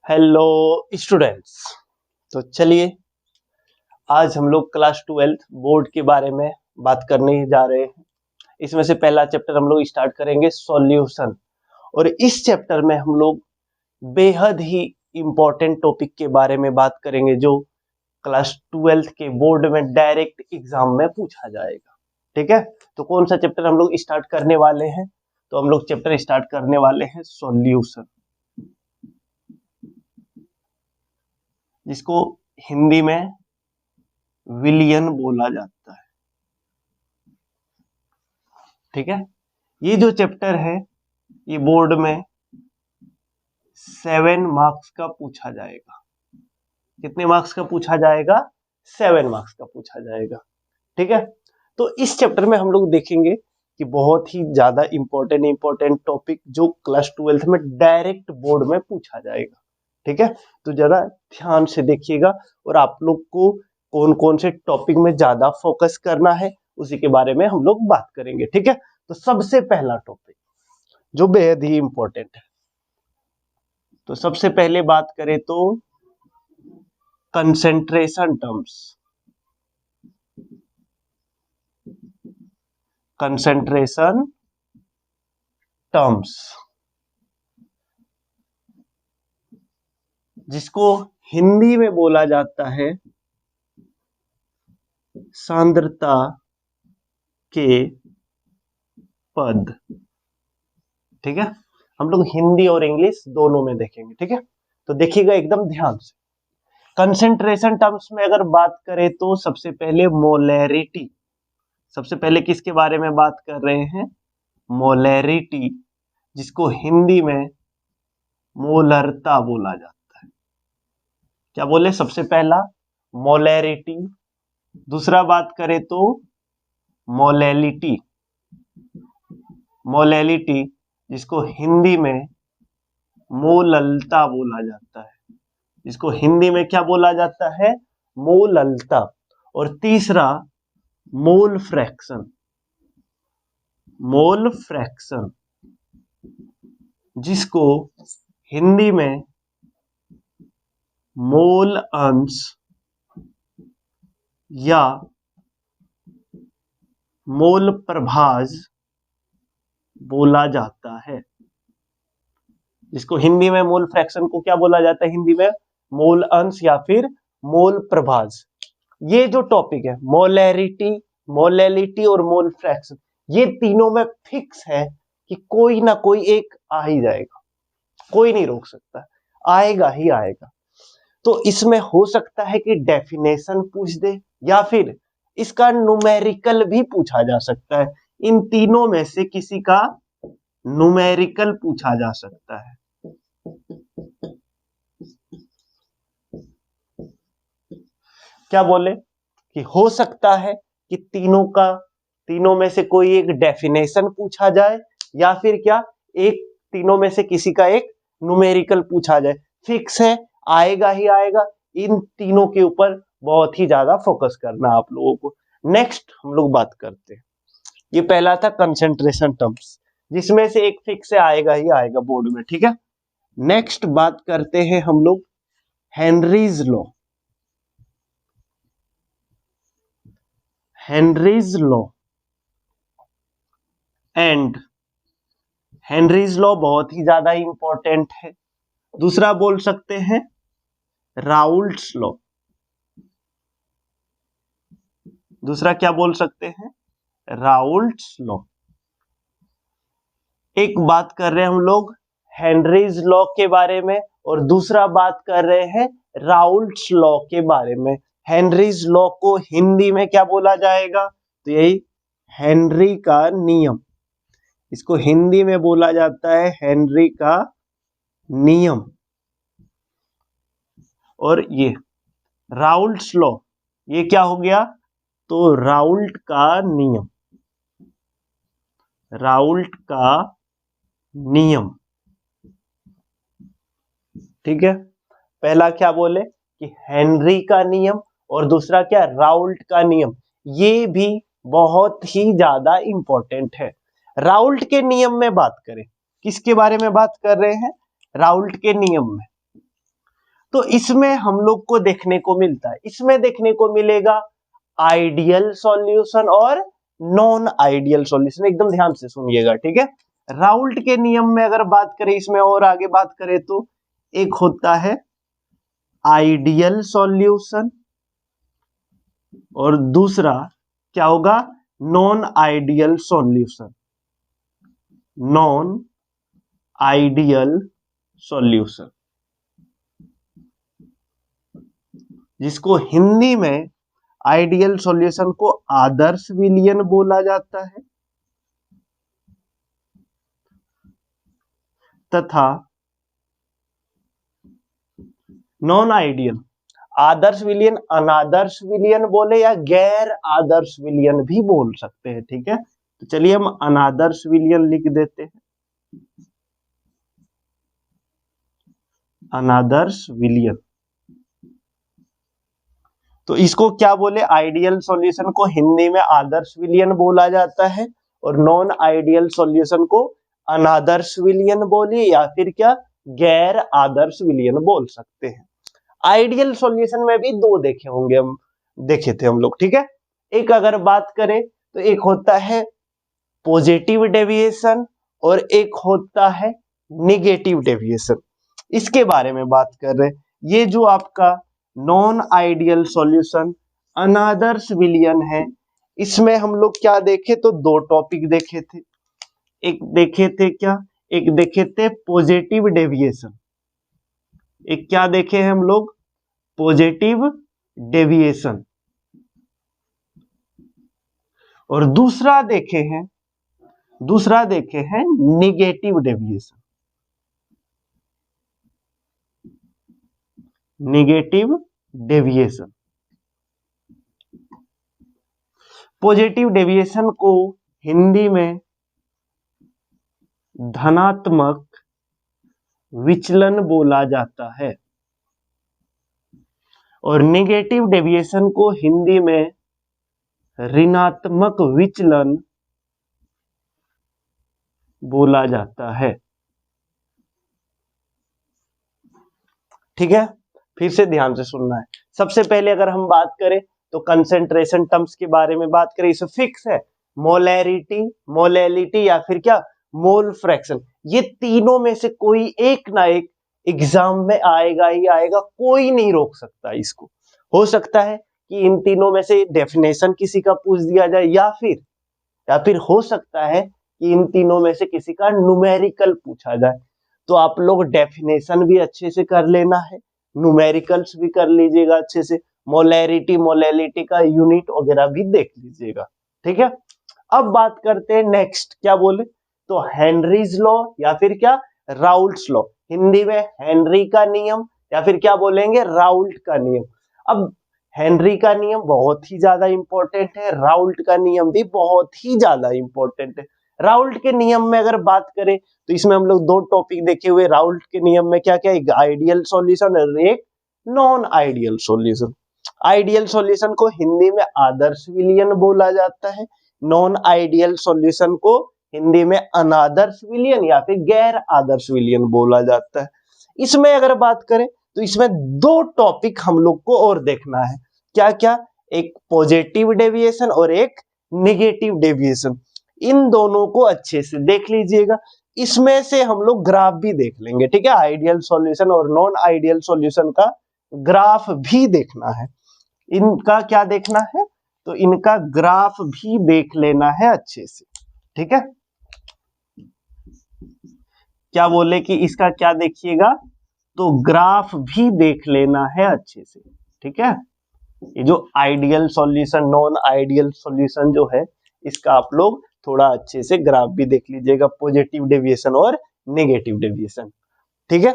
Hello students. तो चलिए आज हम लोग क्लास 12 बोर्ड के बारे में बात करने जा रहे हैं। इसमें से पहला चैप्टर हम लोग स्टार्ट करेंगे सॉल्यूशन। और इस चैप्टर में हम लोग बेहद ही इम्पोर्टेंट टॉपिक के बारे में बात करेंगे जो क्लास 12 के बोर्ड में डायरेक्ट एग्जाम में पूछा जाएगा। ठीक है, तो कौन सा चैप्टर हम लोग स्टार्ट करने वाले हैं? तो हम लोग चैप्टर स्टार्ट करने वाले हैं सॉल्यूशन, जिसको हिंदी में विलियन बोला जाता है। ठीक है, ये जो चैप्टर है ये बोर्ड में 7 मार्क्स का पूछा जाएगा। कितने मार्क्स का पूछा जाएगा? 7 मार्क्स का पूछा जाएगा। ठीक है, तो इस चैप्टर में हम लोग देखेंगे कि बहुत ही ज्यादा इंपॉर्टेंट टॉपिक जो क्लास 12 में डायरेक्ट बोर्ड में पूछा जाएगा। ठीक है, तो जरा ध्यान से देखिएगा और आप लोग को कौन कौन से टॉपिक में ज्यादा फोकस करना है उसी के बारे में हम लोग बात करेंगे। ठीक है, तो सबसे पहला टॉपिक जो बेहद ही इंपॉर्टेंट है, तो सबसे पहले बात करें तो कंसेंट्रेशन टर्म्स। कंसेंट्रेशन टर्म्स जिसको हिंदी में बोला जाता है सांद्रता के पद। ठीक है, हम लोग हिंदी और इंग्लिश दोनों में देखेंगे। ठीक है, तो देखिएगा एकदम ध्यान से। कंसेंट्रेशन टर्म्स में अगर बात करें तो सबसे पहले मोलैरिटी। सबसे पहले किसके बारे में बात कर रहे हैं? मोलैरिटी, जिसको हिंदी में मोलरता बोला जाता है। क्या बोले? सबसे पहला मोलैरिटी, दूसरा बात करें तो मोलैलिटी। मोलैलिटी जिसको हिंदी में मोललता बोला जाता है। जिसको हिंदी में क्या बोला जाता है? मोललता। और तीसरा मोल फ्रैक्शन। मोल फ्रैक्शन जिसको हिंदी में मोल अंश या मोल प्रभाज बोला जाता है। जिसको हिंदी में मोल फ्रैक्शन को क्या बोला जाता है? हिंदी में मोल अंश या फिर मोल प्रभाज। ये जो टॉपिक है मोलैरिटी, मोलैलिटी और मोल फ्रैक्शन, ये तीनों में फिक्स है कि कोई ना कोई एक आ ही जाएगा, कोई नहीं रोक सकता, आएगा ही आएगा। तो इसमें हो सकता है कि डेफिनेशन पूछ दे या फिर इसका न्यूमेरिकल भी पूछा जा सकता है। इन तीनों में से किसी का न्यूमेरिकल पूछा जा सकता है। क्या बोले कि हो सकता है कि तीनों में से कोई एक डेफिनेशन पूछा जाए या फिर क्या एक तीनों में से किसी का एक न्यूमेरिकल पूछा जाए। फिक्स है, आएगा ही आएगा। इन तीनों के ऊपर बहुत ही ज्यादा फोकस करना आप लोगों को। नेक्स्ट हम लोग बात करते हैं, ये पहला था कंसेंट्रेशन टर्म्स, जिसमें से एक फिक्स है, आएगा ही आएगा बोर्ड में। ठीक है, नेक्स्ट बात करते हैं हम लोग Henry's law. Henry's law and Henry's law बहुत ही ज्यादा इंपॉर्टेंट है। दूसरा बोल सकते हैं राउल्ट्स लॉ। दूसरा क्या बोल सकते हैं? Raoult's law. एक बात कर रहे हैं हम लोग हेनरीज लॉ के बारे में और दूसरा बात कर रहे हैं राउल्ट्स लॉ के बारे में। हेनरीज लॉ को हिंदी में क्या बोला जाएगा? तो यही हेनरी का नियम। इसको हिंदी में बोला जाता है हेनरी का नियम। और ये राउल्ट्स लॉ, ये क्या हो गया? तो राउल्ट का नियम। राउल्ट का नियम। ठीक है, पहला क्या बोले कि हेनरी का नियम और दूसरा क्या? राउल्ट का नियम। ये भी बहुत ही ज्यादा इंपॉर्टेंट है। राउल्ट के नियम में बात करें, किसके बारे में बात कर रहे हैं? राउल्ट के नियम में तो इसमें हम लोग को देखने को मिलता है, इसमें देखने को मिलेगा आइडियल सॉल्यूशन और नॉन आइडियल सॉल्यूशन। एकदम ध्यान से सुनिएगा, ठीक है। राउल्ट के नियम में अगर बात करें, इसमें और आगे बात करें तो एक होता है आइडियल सॉल्यूशन और दूसरा क्या होगा, non ideal solution. Non ideal solution, जिसको हिंदी में आइडियल सॉल्यूशन को आदर्श विलयन बोला जाता है, तथा नॉन आइडियल आदर्श विलयन अनादर्श विलयन बोले या गैर आदर्श विलयन भी बोल सकते हैं, ठीक है। तो चलिए हम अनादर्श विलयन लिख देते हैं, अनादर्श विलयन। तो इसको क्या बोले, आइडियल सॉल्यूशन को हिंदी में आदर्श विलयन बोला जाता है और नॉन आइडियल सॉल्यूशन को अनादर्श विलयन बोलिए या फिर क्या, गैर आदर्श विलयन बोल सकते हैं। आइडियल सॉल्यूशन में भी दो देखे होंगे, हम देखे थे हम लोग, ठीक है। एक अगर बात करें तो एक होता है पॉजिटिव डेविएशन और एक होता है निगेटिव डेविएशन। इसके बारे में बात कर रहे हैं। ये जो आपका नॉन आइडियल सॉल्यूशन अनादर्श विलयन है, इसमें हम लोग क्या देखे तो दो टॉपिक देखे थे। एक देखे थे क्या, एक देखे थे पॉजिटिव डेविएशन, एक क्या देखे हैं हम लोग, पॉजिटिव डेविएशन, और दूसरा देखे हैं negative deviation. Negative deviation, positive deviation को हिंदी में धनात्मक विचलन बोला जाता है और निगेटिव डेविएशन को हिंदी में ऋणात्मक विचलन बोला जाता है, ठीक है। फिर से ध्यान से सुनना है। सबसे पहले अगर हम बात करें तो कंसेंट्रेशन टर्म्स के बारे में बात करें, इसे फिक्स है मोलैरिटी, मोलैलिटी या फिर क्या, मोल फ्रैक्शन। ये तीनों में से कोई एक ना एक एग्जाम में आएगा ही आएगा, कोई नहीं रोक सकता इसको। हो सकता है कि इन तीनों में से डेफिनेशन किसी का पूछ दिया जाए या फिर हो सकता है कि इन तीनों में से किसी का न्यूमेरिकल पूछा जाए। तो आप लोग डेफिनेशन भी अच्छे से कर लेना है, न्यूमेरिकल्स भी कर लीजिएगा अच्छे से, मोलैरिटी मोलैलिटी का यूनिट वगैरह भी देख लीजिएगा, ठीक है। अब बात करते हैं नेक्स्ट, क्या बोले तो हेनरीज लॉ या फिर क्या, राउल्ट्स लॉ। हिंदी में हेनरी का नियम या फिर क्या बोलेंगे, राउल्ट का नियम। अब हेनरी का नियम बहुत ही ज्यादा इंपॉर्टेंट है, राउल्ट का नियम भी बहुत ही ज्यादा इंपॉर्टेंट है। राउल्ट के नियम में अगर बात करें तो इसमें हम लोग दो टॉपिक देखे हुए। राउल्ट के नियम में क्या क्या, एक आइडियल सॉल्यूशन और एक non ideal solution. Ideal solution को हिंदी में आदर्श विलयन बोला जाता है, नॉन आइडियल सॉल्यूशन को हिंदी में अनादर्श विलयन या फिर गैर आदर्श विलयन बोला जाता है। इसमें अगर बात करें तो इसमें दो टॉपिक हम लोग को और देखना है, क्या क्या, एक पॉजिटिव डेविएशन और एक निगेटिव डेविएशन। इन दोनों को अच्छे से देख लीजिएगा। इसमें से हम लोग ग्राफ भी देख लेंगे, ठीक है। आइडियल सॉल्यूशन और नॉन आइडियल सॉल्यूशन का ग्राफ भी देखना है। इनका क्या देखना है, तो इनका ग्राफ भी देख लेना है अच्छे से, ठीक है। क्या बोले कि इसका क्या देखिएगा, तो ग्राफ भी देख लेना है अच्छे से, ठीक है। ये जो ideal solution non ideal solution जो है, इसका आप लोग थोड़ा अच्छे से ग्राफ भी देख लीजिएगा, पॉजिटिव डेविएशन और नेगेटिव डेविएशन, ठीक है।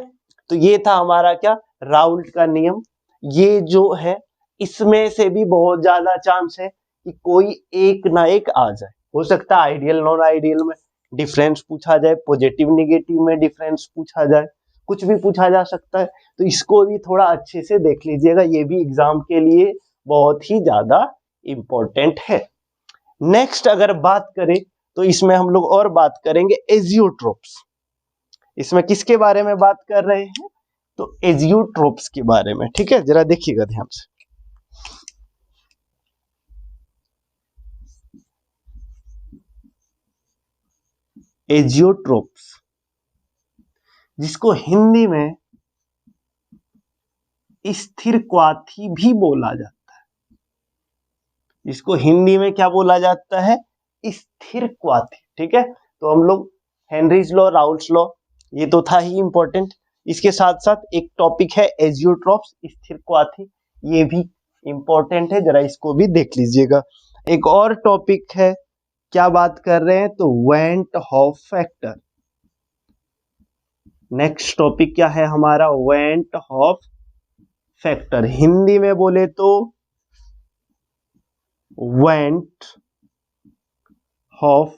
तो ये था हमारा क्या, राउल्ट का नियम। ये जो है इसमें से भी बहुत ज्यादा चांस है कि कोई एक ना एक आ जाए। हो सकता है आइडियल नॉन आइडियल में डिफरेंस पूछा जाए, पॉजिटिव नेगेटिव में डिफरेंस पूछा जाए, कुछ भी पूछा जा सकता है। तो इसको भी थोड़ा अच्छे से देख लीजिएगा, ये भी एग्जाम के लिए बहुत ही ज्यादा इंपॉर्टेंट है। नेक्स्ट अगर बात करें तो इसमें हम लोग और बात करेंगे एजियोट्रोप्स। इसमें किसके बारे में बात कर रहे हैं, तो एजियोट्रोप्स के बारे में, ठीक है, जरा देखिएगा ध्यान से। एजियोट्रोप्स, जिसको हिंदी में स्थिर क्वाथी भी बोला जाता है, जिसको हिंदी में क्या बोला जाता है, स्थिर क्वाथी, ठीक है। तो हम लोग हेनरीज लॉ, राउल्स लॉ, ये तो था ही इंपॉर्टेंट। इसके साथ साथ एक टॉपिक है एजियोट्रोप्स, स्थिर क्वाथी, ये भी इंपॉर्टेंट है, जरा इसको भी देख लीजिएगा। एक और टॉपिक है, क्या बात कर रहे हैं, तो went half factor. Next topic क्या है हमारा, वेंट हॉफ फैक्टर, हिंदी में बोले तो वेंट हॉफ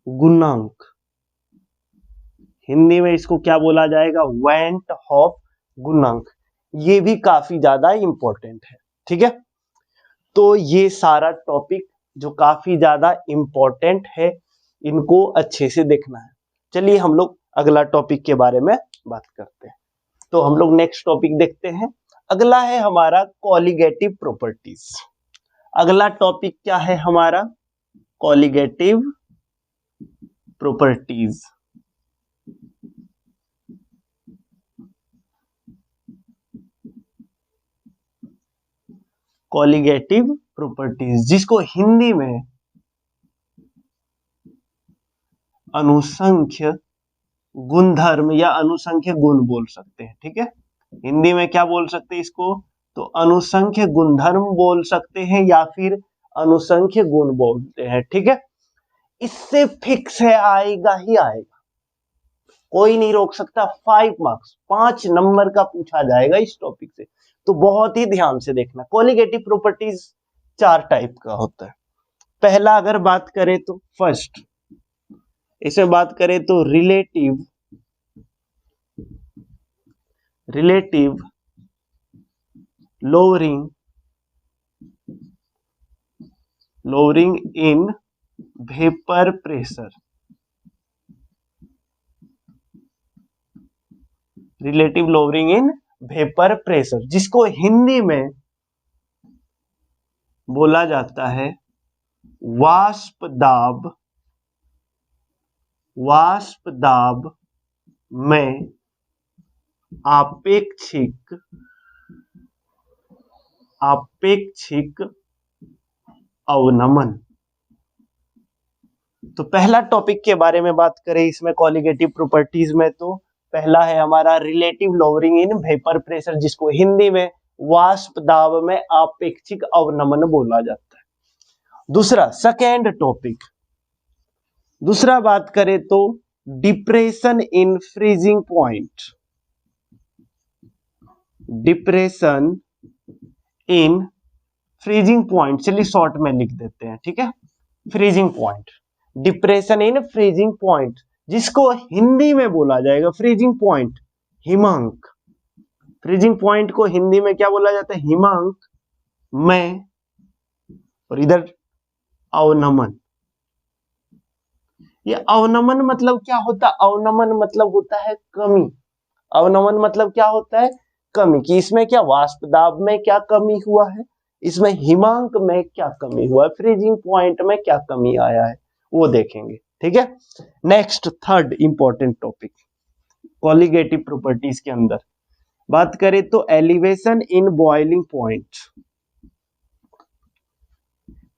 गुणांक, हिंदी में इसको क्या बोला जाएगा, वेंट हॉफ गुणांक। ये भी काफी ज्यादा इंपॉर्टेंट है, ठीक है। तो ये सारा टॉपिक जो काफी ज्यादा इंपॉर्टेंट है, इनको अच्छे से देखना है। चलिए हम लोग अगला टॉपिक के बारे में बात करते हैं। तो हम लोग नेक्स्ट टॉपिक देखते हैं। अगला है हमारा कॉलिगेटिव प्रॉपर्टीज। अगला टॉपिक क्या है हमारा, कॉलिगेटिव प्रॉपर्टीज। कॉलिगेटिव प्रॉपर्टीज, जिसको हिंदी में अनुसंख्य गुणधर्म या अनुसंख्य गुण बोल सकते हैं, ठीक है। हिंदी में क्या बोल सकते हैं इसको, तो अनुसंख्य गुणधर्म बोल सकते हैं या फिर अनुसंख्य गुण बोलते हैं, ठीक है। इससे फिक्स है, आएगा ही आएगा, कोई नहीं रोक सकता। 5 मार्क्स, 5 नंबर का पूछा जाएगा इस टॉपिक से, तो बहुत ही ध्यान से देखना। कॉलिगेटिव प्रॉपर्टीज 4 टाइप का होता है। पहला अगर बात करें तो फर्स्ट, इसे बात करें तो relative lowering in vapour pressure, relative lowering in vapour pressure, जिसको हिंदी में बोला जाता है वाष्प दाब में आपेक्षिक अवनमन। तो पहला टॉपिक के बारे में बात करें इसमें कॉलिगेटिव प्रॉपर्टीज में, तो पहला है हमारा relative lowering in vapour pressure, जिसको हिंदी में वाष्प दाब में आपेक्षिक अवनमन बोला जाता है। दूसरा सेकेंड टॉपिक, दूसरा बात करें तो depression in freezing point, depression in freezing point, चलिए शॉर्ट में लिख देते हैं, ठीक है। Freezing point, depression in freezing point, जिसको हिंदी में बोला जाएगा फ्रीजिंग पॉइंट हिमांक। फ्रीजिंग पॉइंट को हिंदी में क्या बोला जाता है, हिमांक में, और इधर अवनमन। ये अवनमन मतलब क्या होता है, अवनमन मतलब होता है कमी। अवनमन मतलब क्या होता है, कमी, कि इसमें क्या वाष्प दाब में क्या कमी हुआ है, इसमें हिमांक में क्या कमी हुआ है, फ्रीजिंग पॉइंट में क्या कमी आया है, वो देखेंगे, ठीक है। Next third important topic colligative properties के अंदर बात करें तो elevation in boiling point.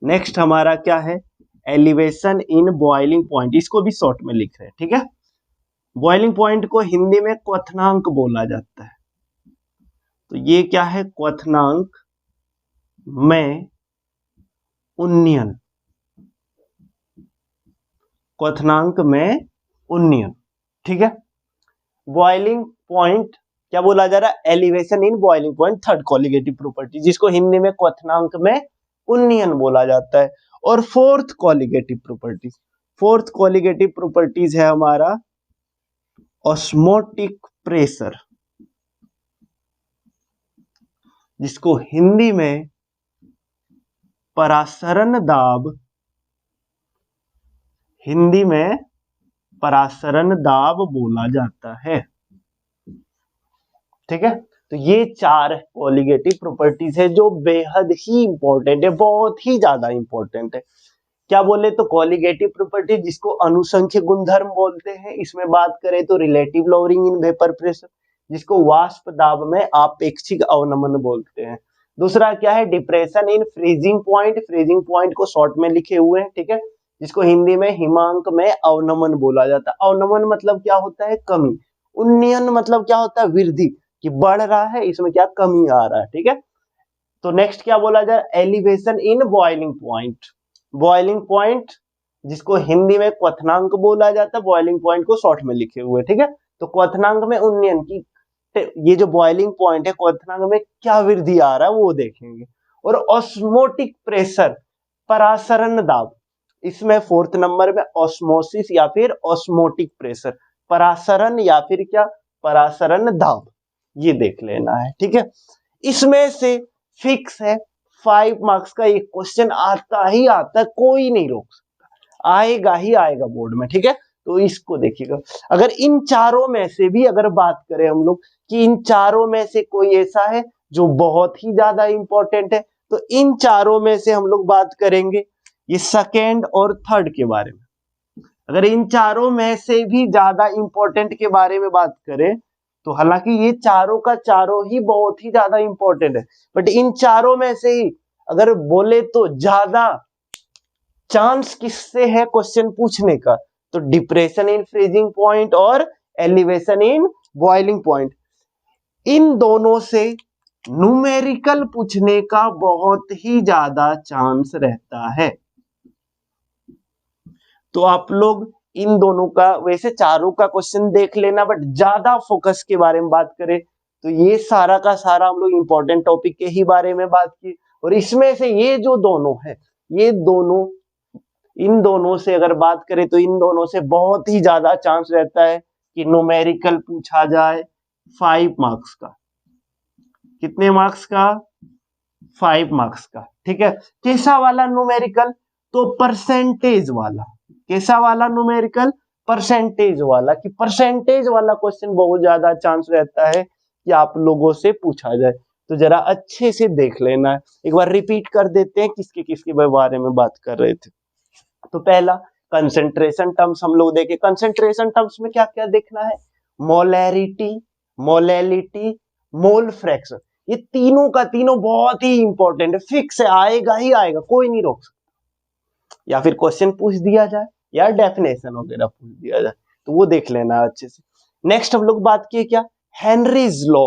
Next हमारा क्या है, एलिवेशन इन बॉइलिंग पॉइंट, इसको भी शॉर्ट में लिख रहे हैं, ठीक है। बॉइलिंग पॉइंट को हिंदी में क्वथनांक बोला जाता है। तो ये क्या है, क्वथनांक में उन्नयन, क्वथनांक में उन्नयन, ठीक है। बॉइलिंग पॉइंट क्या बोला जा रहा है, elevation in boiling point, third colligative property, जिसको हिंदी में क्वथनांक में उन्नयन बोला जाता है। और फोर्थ कॉलिगेटिव प्रॉपर्टीज है हमारा ऑस्मोटिक प्रेशर, जिसको हिंदी में परासरण दाब, हिंदी में परासरण दाब बोला जाता है। ठीक है। तो ये 4 कोलिगेटिव प्रॉपर्टीज है जो बेहद ही इंपॉर्टेंट है, बहुत ही ज्यादा इंपॉर्टेंट है। क्या बोले तो कोलिगेटिव प्रॉपर्टी जिसको अनुसंख्य गुणधर्म बोलते हैं। इसमें बात करें तो relative lowering in vapour pressure जिसको वाष्प दाब में आपेक्षिक अवनमन बोलते हैं। दूसरा क्या है, depression in freezing point, freezing point को शॉर्ट में लिखे हुए हैं, ठीक है, जिसको हिंदी में हिमांक में अवनमन बोला जाता है। अवनमन मतलब क्या होता है, कमी। उन्नयन मतलब क्या होता है, वृद्धि, कि बढ़ रहा है, इसमें क्या कमी आ रहा है, ठीक है। तो नेक्स्ट क्या बोला जाए, elevation in boiling point, boiling point जिसको हिंदी में क्वथनांक बोला जाता है, बॉइलिंग पॉइंट को शॉर्ट में लिखे हुए, ठीक है। तो क्वथनांक में उन्नयन की, ये जो बॉइलिंग पॉइंट है क्वथनांक में क्या वृद्धि आ रहा है वो देखेंगे। और ऑस्मोटिक प्रेशर, परासरण दाब, इसमें 4th नंबर में ऑस्मोसिस या फिर ऑस्मोटिक प्रेशर, परासरण या फिर क्या, परासरण दाब, ये देख लेना है, ठीक है। इसमें से फिक्स है 5 मार्क्स का एक क्वेश्चन आता ही आता है, कोई नहीं रोक सकता, आएगा ही आएगा बोर्ड में, ठीक है। तो इसको देखिएगा, अगर इन चारों में से भी अगर बात करें हम लोग कि इन चारों में से कोई ऐसा है जो बहुत ही ज्यादा इंपॉर्टेंट है, तो इन चारों में से हम लोग बात करेंगे ये सेकेंड और थर्ड के बारे में। अगर इन चारों में से भी ज्यादा इंपॉर्टेंट के बारे में बात करें तो हालांकि ये चारों का चारों ही बहुत ही ज्यादा इंपॉर्टेंट है, बट इन चारों में से ही अगर बोले तो ज्यादा चांस किससे है क्वेश्चन पूछने का, तो डिप्रेशन इन फ्रीजिंग पॉइंट और एलिवेशन इन बॉइलिंग पॉइंट, इन दोनों से न्यूमेरिकल पूछने का बहुत ही ज्यादा चांस रहता है। तो आप लोग इन दोनों का, वैसे चारों का क्वेश्चन देख लेना, बट ज्यादा फोकस के बारे में बात करें तो ये सारा का सारा हम लोग इंपॉर्टेंट टॉपिक के ही बारे में बात की। और इसमें से ये जो दोनों है, ये दोनों, इन दोनों से अगर बात करें तो इन दोनों से बहुत ही ज्यादा चांस रहता है कि न्यूमेरिकल पूछा जाए 5 मार्क्स का। कितने मार्क्स का, 5 मार्क्स का, ठीक है। कैसा वाला न्यूमेरिकल, तो परसेंटेज वाला। कैसा वाला न्यूमेरिकल, परसेंटेज वाला, कि परसेंटेज वाला क्वेश्चन बहुत ज्यादा चांस रहता है कि आप लोगों से पूछा जाए। तो जरा अच्छे से देख लेना है, एक बार रिपीट कर देते हैं किसके किसके बारे में बात कर रहे थे। तो पहला कंसेंट्रेशन टर्म्स हम लोग देखे। कंसेंट्रेशन टर्म्स में क्या क्या देखना है, मोलैरिटी, मोलैलिटी, मोल फ्रैक्शन, ये तीनों का तीनों बहुत ही इंपॉर्टेंट है, फिक्स है, आएगा ही आएगा, कोई नहीं रोक सकता। या फिर क्वेश्चन पूछ दिया जाए या डेफिनेशन वगैरह पूछ दिया जाए, तो वो देख लेना अच्छे से। नेक्स्ट हम लोग बात किए क्या, हेनरीज लॉ,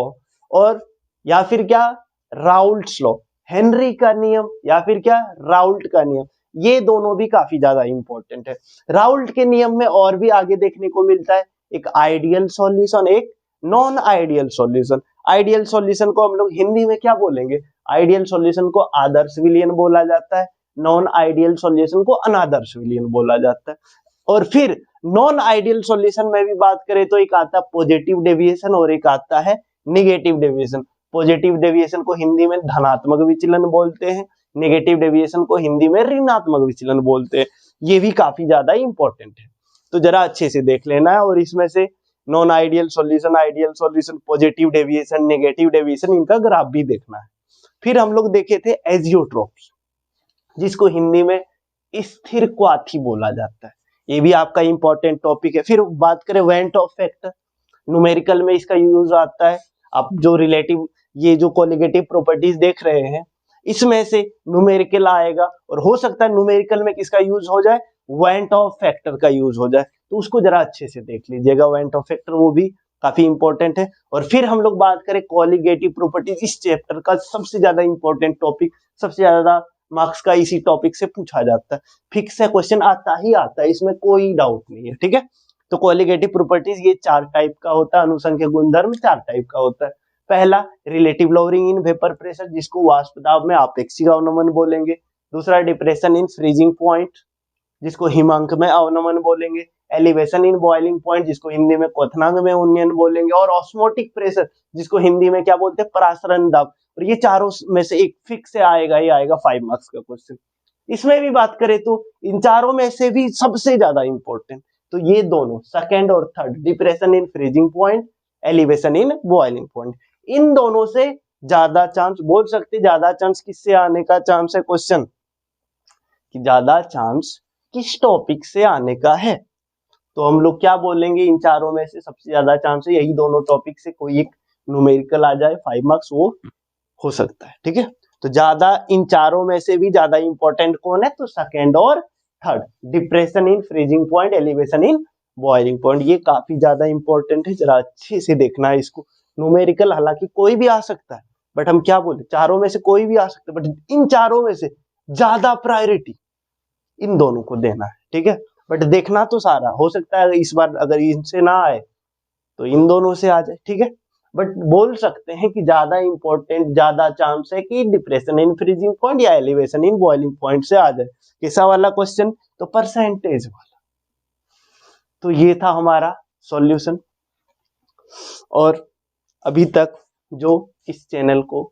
और या फिर क्या, राउल्ट्स लॉ, हेनरी का नियम या फिर क्या, राउल्ट का नियम, ये दोनों भी काफी ज्यादा इंपॉर्टेंट है। राउल्ट के नियम में और भी आगे देखने को मिलता है, एक आइडियल सॉल्यूशन, एक non ideal solution. Ideal solution को हम लोग हिंदी में क्या बोलेंगे, आइडियल सॉल्यूशन को आदर्श विलयन बोला जाता है, नॉन आइडियल सॉल्यूशन को अनादर्श विलयन बोला जाता है। और फिर नॉन आइडियल सॉल्यूशन में भी बात करें तो एक आता है पॉजिटिव डेविएशन और एक आता है निगेटिव डेविएशन। पॉजिटिव डेविएशन को हिंदी में धनात्मक विचलन बोलते हैं, नेगेटिव डेविएशन को हिंदी में ऋणात्मक विचलन बोलते हैं। ये भी काफी ज्यादा इंपॉर्टेंट है, तो जरा अच्छे से देख लेना है। और इसमें से non ideal solution, ideal solution, positive deviation, negative deviation, इनका ग्राफ भी देखना है। फिर हम लोग देखे थे एजियोट्रोपी, जिसको हिंदी में स्थिर क्वाथी बोला जाता है, ये भी आपका इंपॉर्टेंट टॉपिक है। फिर बात करें वेंट ऑफ फैक्टर, न्यूमेरिकल में इसका यूज आता है। आप जो रिलेटिव, ये जो कोलिगेटिव प्रॉपर्टीज देख रहे हैं, इसमें से न्यूमेरिकल आएगा, और हो सकता है न्यूमेरिकल में किसका यूज हो जाए, वेंट ऑफ फैक्टर का यूज हो जाए, तो उसको जरा अच्छे से देख लीजिएगा, वेंट ऑफ फैक्टर वो भी काफी इंपॉर्टेंट है। और फिर हम लोग बात करें कोलिगेटिव प्रॉपर्टीज, इस चैप्टर का सबसे ज्यादा इंपॉर्टेंट टॉपिक, सबसे ज्यादा मार्क्स का इसी टॉपिक से पूछा जाता है, फिक्स है, क्वेश्चन आता ही आता है, इसमें कोई डाउट नहीं है, ठीक है। तो कोलिगेटिव प्रॉपर्टीज ये 4 टाइप का होता है, अनुसंख्यक गुणधर्म 4 टाइप का होता है। पहला relative lowering in vapour pressure, जिसको वाष्प दाब में आपेक्षिक अवनमन बोलेंगे। दूसरा डिप्रेशन इन फ्रीजिंग पॉइंट, जिसको हिमांक में अवनमन बोलेंगे। एलिवेशन इन बॉइलिंग पॉइंट, जिसको हिंदी में क्वथनांक में उन्नयन बोलेंगे। और ऑस्मोटिक प्रेशर, जिसको हिंदी में क्या बोलते हैं, परासरण दाब। और ये चारों में से एक फिक्स से आएगा ही आएगा 5 मार्क्स का क्वेश्चन। इसमें भी बात करें तो इन चारों में से भी सबसे ज्यादा इंपॉर्टेंट तो ये दोनों, सेकेंड और third, depression in freezing point, elevation in boiling point, इन दोनों से ज्यादा चांस, बोल सकते ज्यादा चांस किससे आने का चांस है, क्वेश्चन कि ज्यादा चांस किस टॉपिक से आने का है। तो हम लोग क्या बोलेंगे, इन चारों में से सबसे ज्यादा चांस है यही दोनों टॉपिक से कोई एक न्यूमेरिकल आ जाए 5 मार्क्स, वो हो सकता है। ठीक है, तो ज्यादा इन चारों में से भी ज्यादा इंपॉर्टेंट कौन है, तो सेकेंड और third, depression in freezing point, elevation in boiling point, ये काफी ज्यादा इंपॉर्टेंट है, जरा अच्छे से देखना है इसको। न्यूमेरिकल हालांकि कोई भी आ सकता है, बट हम क्या बोले, चारों में से कोई भी आ सकता है, बट इन चारों में से ज्यादा प्रायोरिटी इन दोनों को देना है। ठीक है, बट देखना तो सारा, हो सकता है इस बार अगर इनसे ना आए तो इन दोनों से आ जाए। ठीक है, बट बोल सकते हैं कि ज्यादा इंपॉर्टेंट, ज्यादा चांस है कि डिप्रेशन इन फ्रीजिंग पॉइंट या एलिवेशन इन बॉइलिंग पॉइंट से आ जाए। कैसा वाला क्वेश्चन, तो परसेंटेज वाला। तो ये था हमारा सॉल्यूशन। और अभी तक जो इस चैनल को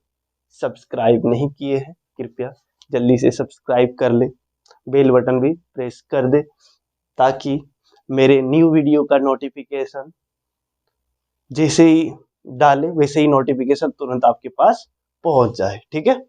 सब्सक्राइब नहीं किए हैं, कृपया जल्दी से सब्सक्राइब कर ले, बेल बटन भी प्रेस कर दे, ताकि मेरे न्यू वीडियो का नोटिफिकेशन जैसे ही डाले वैसे ही नोटिफिकेशन तुरंत आपके पास पहुंच जाए। ठीक है,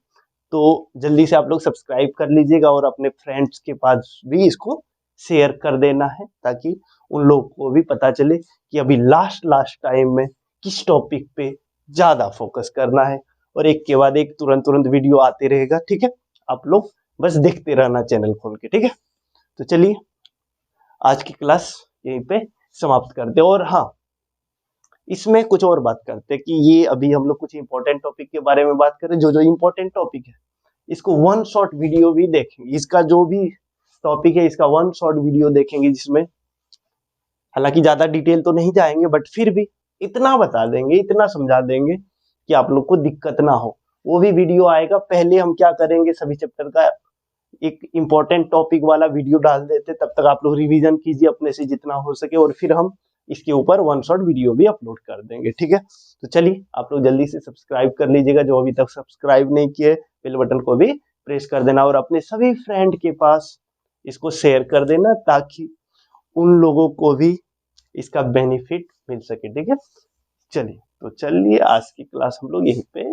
तो जल्दी से आप लोग सब्सक्राइब कर लीजिएगा और अपने फ्रेंड्स के पास भी इसको शेयर कर देना है, ताकि उन लोगों को भी पता चले कि अभी लास्ट टाइम में किस टॉपिक पे ज्यादा फोकस करना है। और एक के बाद एक तुरंत तुरंत वीडियो आते रहेगा। ठीक है, आप लोग बस देखते रहना चैनल खोल के। ठीक है, तो चलिए आज की क्लास यहीं पे समाप्त करते हैं। और हाँ, इसमें कुछ और बात करते हैं कि ये अभी हम लोग कुछ इंपॉर्टेंट टॉपिक के बारे में बात करें, जो जो इंपॉर्टेंट टॉपिक है इसको वन शॉट वीडियो भी देखेंगे, इसका जो भी टॉपिक है इसका वन शॉट वीडियो देखेंगे, जिसमें हालांकि ज्यादा डिटेल तो नहीं जाएंगे, बट फिर भी इतना बता देंगे, इतना समझा देंगे कि आप लोग को दिक्कत ना हो। वो भी वीडियो आएगा। पहले हम क्या करेंगे, सभी चैप्टर का एक इंपॉर्टेंट टॉपिक वाला वीडियो डाल देते, तब तक आप लोग रिवीजन कीजिए अपने से जितना हो सके, और फिर हम इसके ऊपर वन शॉट वीडियो भी अपलोड कर देंगे। ठीक है, तो चलिए आप लोग जल्दी से सब्सक्राइब कर लीजिएगा, जो अभी तक सब्सक्राइब नहीं किए, बेल बटन को भी प्रेस कर देना, और अपने सभी फ्रेंड के पास इसको शेयर कर देना, ताकि उन लोगों को भी इसका बेनिफिट मिल सके। ठीक है, चलिए आज की क्लास हम लोग यहीं पे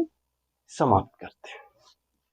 समाप्त करते हैं।